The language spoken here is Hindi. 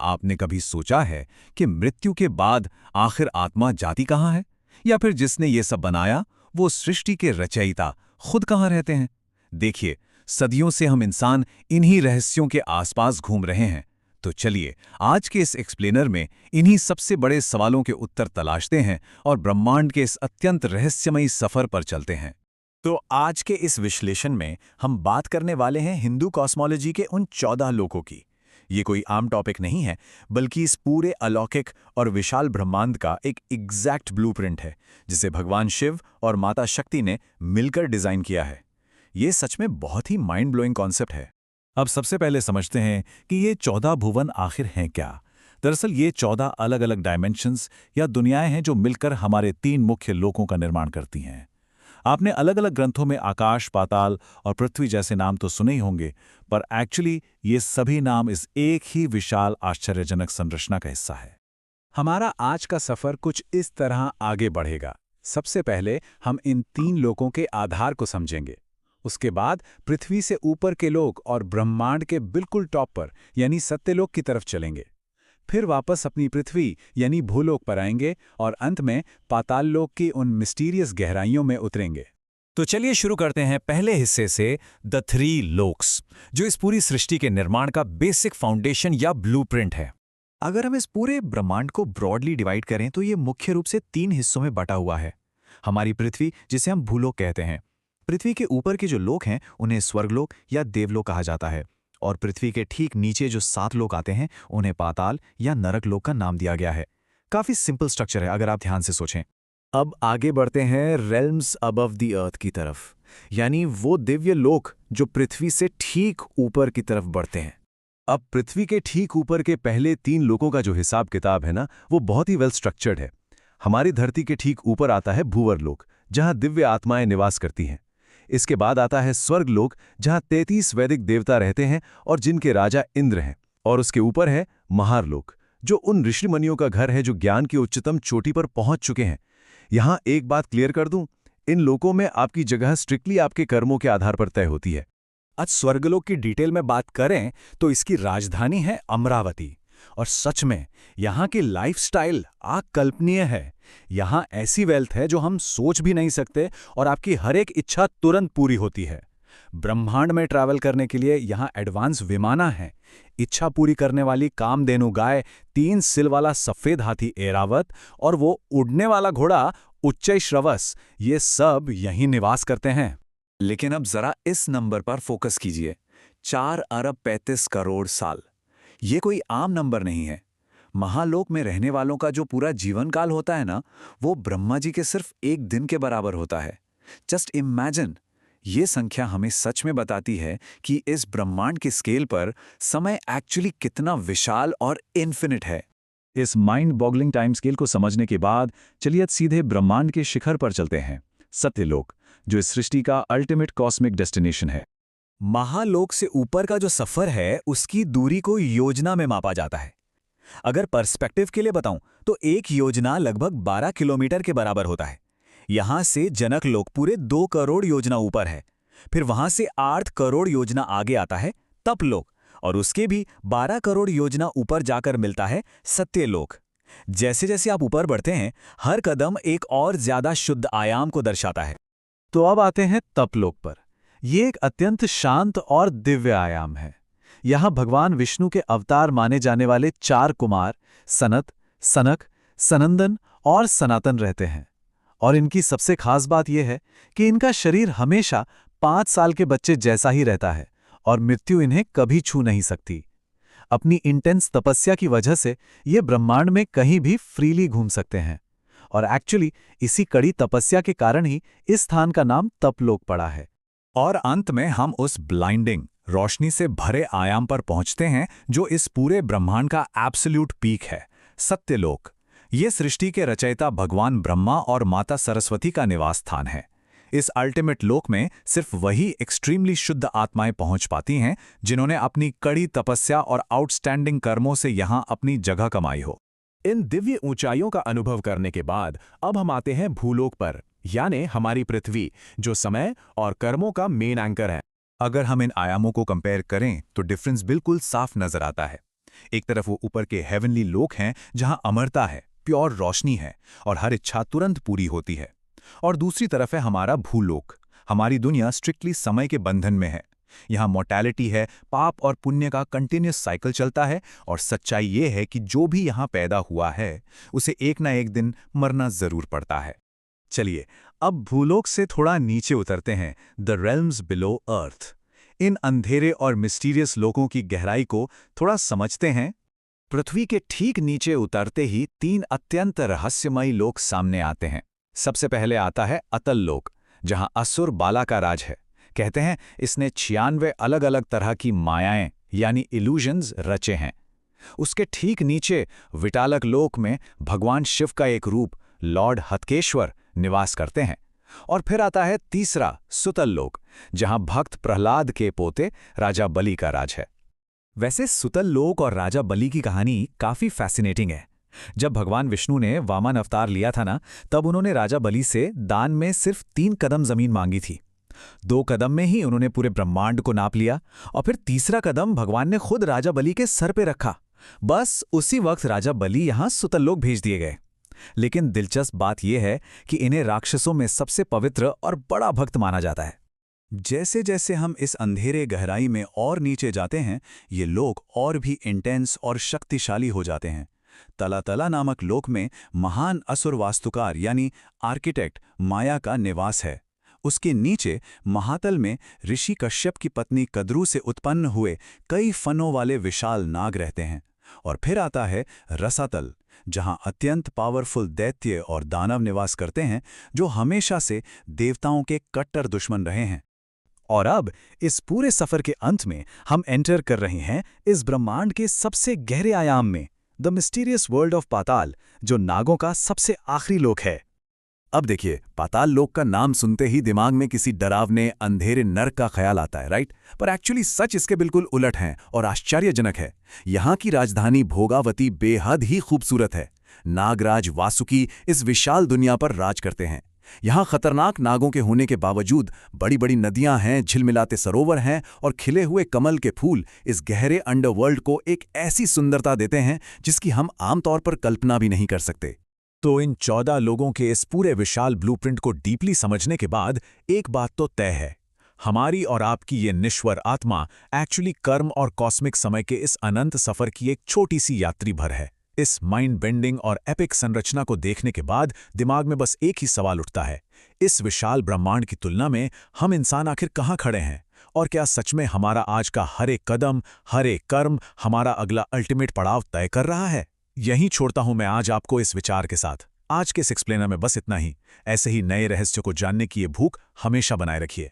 आपने कभी सोचा है कि मृत्यु के बाद आखिर आत्मा जाती कहाँ है? या फिर जिसने ये सब बनाया, वो सृष्टि के रचयिता खुद कहाँ रहते हैं? देखिए, सदियों से हम इंसान इन्हीं रहस्यों के आसपास घूम रहे हैं। तो चलिए, आज के इस एक्सप्लेनर में इन्हीं सबसे बड़े सवालों के उत्तर तलाशते हैं और ब्रह्मांड के इस अत्यंत रहस्यमयी सफर पर चलते हैं। तो आज के इस विश्लेषण में हम बात करने वाले हैं हिंदू कॉस्मोलॉजी के उन 14 लोकों की। ये कोई आम टॉपिक नहीं है, बल्कि इस पूरे अलौकिक और विशाल ब्रह्मांड का एक एग्जैक्ट ब्लूप्रिंट है, जिसे भगवान शिव और माता शक्ति ने मिलकर डिजाइन किया है। ये सच में बहुत ही माइंड ब्लोइंग कॉन्सेप्ट है। अब सबसे पहले समझते हैं कि ये 14 भुवन आखिर हैं क्या। दरअसल ये 14 अलग अलग डायमेंशंस या दुनियाएं हैं जो मिलकर हमारे 3 मुख्य लोकों का निर्माण करती हैं। आपने अलग अलग ग्रंथों में आकाश, पाताल और पृथ्वी जैसे नाम तो सुने ही होंगे, पर एक्चुअली ये सभी नाम इस एक ही विशाल आश्चर्यजनक संरचना का हिस्सा है। हमारा आज का सफर कुछ इस तरह आगे बढ़ेगा। सबसे पहले हम इन 3 लोकों के आधार को समझेंगे। उसके बाद पृथ्वी से ऊपर के लोक और ब्रह्मांड के बिल्कुल टॉप पर यानी सत्यलोक की तरफ चलेंगे। फिर वापस अपनी पृथ्वी यानी भूलोक पर आएंगे और अंत में पाताल लोक की उन मिस्टीरियस गहराइयों में उतरेंगे। तो चलिए शुरू करते हैं पहले हिस्से से, द 3 लोक्स, जो इस पूरी सृष्टि के निर्माण का बेसिक फाउंडेशन या ब्लूप्रिंट है। अगर हम इस पूरे ब्रह्मांड को ब्रॉडली डिवाइड करें तो ये मुख्य रूप से 3 हिस्सों में बटा हुआ है। हमारी पृथ्वी, जिसे हम भूलोक कहते हैं। पृथ्वी के ऊपर के जो लोक हैं उन्हें स्वर्गलोक या देवलोक कहा जाता है, और पृथ्वी के ठीक नीचे जो 7 लोक आते हैं उन्हें पाताल या नरक लोक का नाम दिया गया है। काफी सिंपल स्ट्रक्चर है अगर आप ध्यान से सोचें। अब आगे बढ़ते हैं रेल्म्स अबव द अर्थ की तरफ, यानी वो दिव्य लोक जो पृथ्वी से ठीक ऊपर की तरफ बढ़ते हैं। अब पृथ्वी के ठीक ऊपर के पहले 3 लोकों का जो हिसाब किताब है ना, वो बहुत ही वेल स्ट्रक्चर्ड है। हमारी धरती के ठीक ऊपर आता है भूवर लोक, जहां दिव्य आत्माएं निवास करती हैं। इसके बाद आता है स्वर्ग लोक, जहां 33 वैदिक देवता रहते हैं और जिनके राजा इंद्र हैं। और उसके ऊपर है महारलोक, जो उन ऋषिमुनियों का घर है जो ज्ञान की उच्चतम चोटी पर पहुंच चुके हैं। यहां एक बात क्लियर कर दूं, इन लोकों में आपकी जगह स्ट्रिक्टली आपके कर्मों के आधार पर तय होती है। आज स्वर्गलोक की डिटेल में बात करें तो इसकी राजधानी है अमरावती, और सच में यहाँ की लाइफस्टाइल अकल्पनीय है। यहाँ ऐसी वेल्थ है जो हम सोच भी नहीं सकते, और आपकी हर एक इच्छा तुरंत पूरी होती है। ब्रह्मांड में ट्रैवल करने के लिए यहाँ एडवांस विमाना है, इच्छा पूरी करने वाली कामधेनु गाय, 3 सिल वाला सफेद हाथी ऐरावत, और वो उड़ने वाला घोड़ा उच्चैश्रवस, ये सब यहीं निवास करते हैं। लेकिन अब जरा इस नंबर पर फोकस कीजिए, 4 अरब 35 करोड़ साल। ये कोई आम नंबर नहीं है। महालोक में रहने वालों का जो पूरा जीवन काल होता है ना, वो ब्रह्मा जी के सिर्फ 1 दिन के बराबर होता है। जस्ट इमेजिन, ये संख्या हमें सच में बताती है कि इस ब्रह्मांड के स्केल पर समय एक्चुअली कितना विशाल और इन्फिनिट है। इस माइंड बॉगलिंग टाइम स्केल को समझने के बाद चलिए सीधे ब्रह्मांड के शिखर पर चलते हैं, सत्यलोक, जो इस सृष्टि का अल्टीमेट कॉस्मिक डेस्टिनेशन है। महालोक से ऊपर का जो सफर है उसकी दूरी को योजना में मापा जाता है। अगर पर्सपेक्टिव के लिए बताऊं तो एक योजना लगभग 12 किलोमीटर के बराबर होता है। यहां से जनक लोक पूरे 2 करोड़ योजना ऊपर है। फिर वहां से 8 करोड़ योजना आगे आता है तपलोक, और उसके भी 12 करोड़ योजना ऊपर जाकर मिलता है सत्यलोक। जैसे जैसे आप ऊपर बढ़ते हैं, हर कदम एक और ज्यादा शुद्ध आयाम को दर्शाता है। तो अब आते हैं तपलोक पर। ये एक अत्यंत शांत और दिव्य आयाम है। यहाँ भगवान विष्णु के अवतार माने जाने वाले 4 कुमार सनत, सनक, सनंदन और सनातन रहते हैं। और इनकी सबसे खास बात यह है कि इनका शरीर हमेशा 5 साल के बच्चे जैसा ही रहता है और मृत्यु इन्हें कभी छू नहीं सकती। अपनी इंटेंस तपस्या की वजह से ये ब्रह्मांड में कहीं भी फ्रीली घूम सकते हैं, और एक्चुअली इसी कड़ी तपस्या के कारण ही इस स्थान का नाम तपलोक पड़ा है। और अंत में हम उस ब्लाइंडिंग रोशनी से भरे आयाम पर पहुंचते हैं जो इस पूरे ब्रह्मांड का एब्सोल्यूट पीक है, सत्यलोक। ये सृष्टि के रचयिता भगवान ब्रह्मा और माता सरस्वती का निवास स्थान है। इस अल्टीमेट लोक में सिर्फ वही एक्सट्रीमली शुद्ध आत्माएं पहुंच पाती हैं जिन्होंने अपनी कड़ी तपस्या और आउटस्टैंडिंग कर्मों से यहां अपनी जगह कमाई हो। इन दिव्य ऊंचाइयों का अनुभव करने के बाद अब हम आते हैं भूलोक पर, यानी हमारी पृथ्वी, जो समय और कर्मों का मेन एंकर है। अगर हम इन आयामों को कंपेयर करें तो डिफरेंस बिल्कुल साफ नजर आता है। एक तरफ वो ऊपर के हेवनली लोक हैं जहां अमरता है, प्योर रोशनी है और हर इच्छा तुरंत पूरी होती है। और दूसरी तरफ है हमारा भूलोक। हमारी दुनिया स्ट्रिक्टली समय के बंधन में है। यहाँ मोर्टैलिटी है, पाप और पुण्य का कंटिन्यूस साइकिल चलता है और सच्चाई ये है कि जो भी यहाँ पैदा हुआ है उसे एक ना एक दिन मरना जरूर पड़ता है। चलिए अब भूलोक से थोड़ा नीचे उतरते हैं, द रेल्म्स बिलो अर्थ। इन अंधेरे और मिस्टीरियस लोकों की गहराई को थोड़ा समझते हैं। पृथ्वी के ठीक नीचे उतरते ही 3 अत्यंत रहस्यमयी लोक सामने आते हैं। सबसे पहले आता है अतल लोक, जहां असुर बाला का राज है। कहते हैं इसने 96 अलग अलग तरह की मायाएं यानी इल्यूजन्स रचे हैं। उसके ठीक नीचे विटालक लोक में भगवान शिव का एक रूप लॉर्ड हतकेश्वर निवास करते हैं। और फिर आता है तीसरा सुतल लोक, जहां भक्त प्रहलाद के पोते राजा बलि का राज है। वैसे सुतल लोक और राजा बलि की कहानी काफी फैसिनेटिंग है। जब भगवान विष्णु ने वामन अवतार लिया था ना, तब उन्होंने राजा बलि से दान में सिर्फ 3 कदम जमीन मांगी थी। 2 कदम में ही उन्होंने पूरे ब्रह्मांड को नाप लिया और फिर तीसरा कदम भगवान ने खुद राजा बलि के सर पे रखा। बस उसी वक्त राजा बलि यहां सुतल लोक भेज दिए गए। लेकिन दिलचस्प बात यह है कि इन्हें राक्षसों में सबसे पवित्र और बड़ा भक्त माना जाता है। जैसे जैसे हम इस अंधेरे गहराई में और नीचे जाते हैं, ये लोक और भी इंटेंस और शक्तिशाली हो जाते हैं। तला नामक लोक में महान असुर वास्तुकार यानी आर्किटेक्ट माया का निवास है। उसके नीचे महातल में ऋषि कश्यप की पत्नी कद्रू से उत्पन्न हुए कई फनों वाले विशाल नाग रहते हैं। और फिर आता है रसातल, जहां अत्यंत पावरफुल दैत्य और दानव निवास करते हैं, जो हमेशा से देवताओं के कट्टर दुश्मन रहे हैं। और अब इस पूरे सफर के अंत में हम एंटर कर रहे हैं इस ब्रह्मांड के सबसे गहरे आयाम में, द मिस्टीरियस वर्ल्ड ऑफ पाताल, जो नागों का सबसे आखिरी लोक है। अब देखिए, पाताल लोक का नाम सुनते ही दिमाग में किसी डरावने अंधेरे नर्क का ख्याल आता है, राइट? पर एक्चुअली सच इसके बिल्कुल उलट है और आश्चर्यजनक है। यहाँ की राजधानी भोगावती बेहद ही खूबसूरत है। नागराज वासुकी इस विशाल दुनिया पर राज करते हैं। यहाँ खतरनाक नागों के होने के बावजूद बड़ी बड़ी नदियां हैं, झिलमिलाते सरोवर हैं और खिले हुए कमल के फूल इस गहरे अंडरवर्ल्ड को एक ऐसी सुंदरता देते हैं जिसकी हम आमतौर पर कल्पना भी नहीं कर सकते। तो इन 14 लोगों के इस पूरे विशाल ब्लूप्रिंट को डीपली समझने के बाद एक बात तो तय है, हमारी और आपकी ये निश्वर आत्मा एक्चुअली कर्म और कॉस्मिक समय के इस अनंत सफर की एक छोटी सी यात्री भर है। इस माइंड बेंडिंग और एपिक संरचना को देखने के बाद दिमाग में बस एक ही सवाल उठता है, इस विशाल ब्रह्मांड की तुलना में हम इंसान आखिर कहाँ खड़े हैं? और क्या सच में हमारा आज का हर एक कदम, हर एक कर्म हमारा अगला अल्टीमेट पड़ाव तय कर रहा है? यहीं छोड़ता हूं मैं आज आपको इस विचार के साथ। आज के एक्सप्लेनर में बस इतना ही। ऐसे ही नए रहस्यों को जानने की ये भूख हमेशा बनाए रखिए।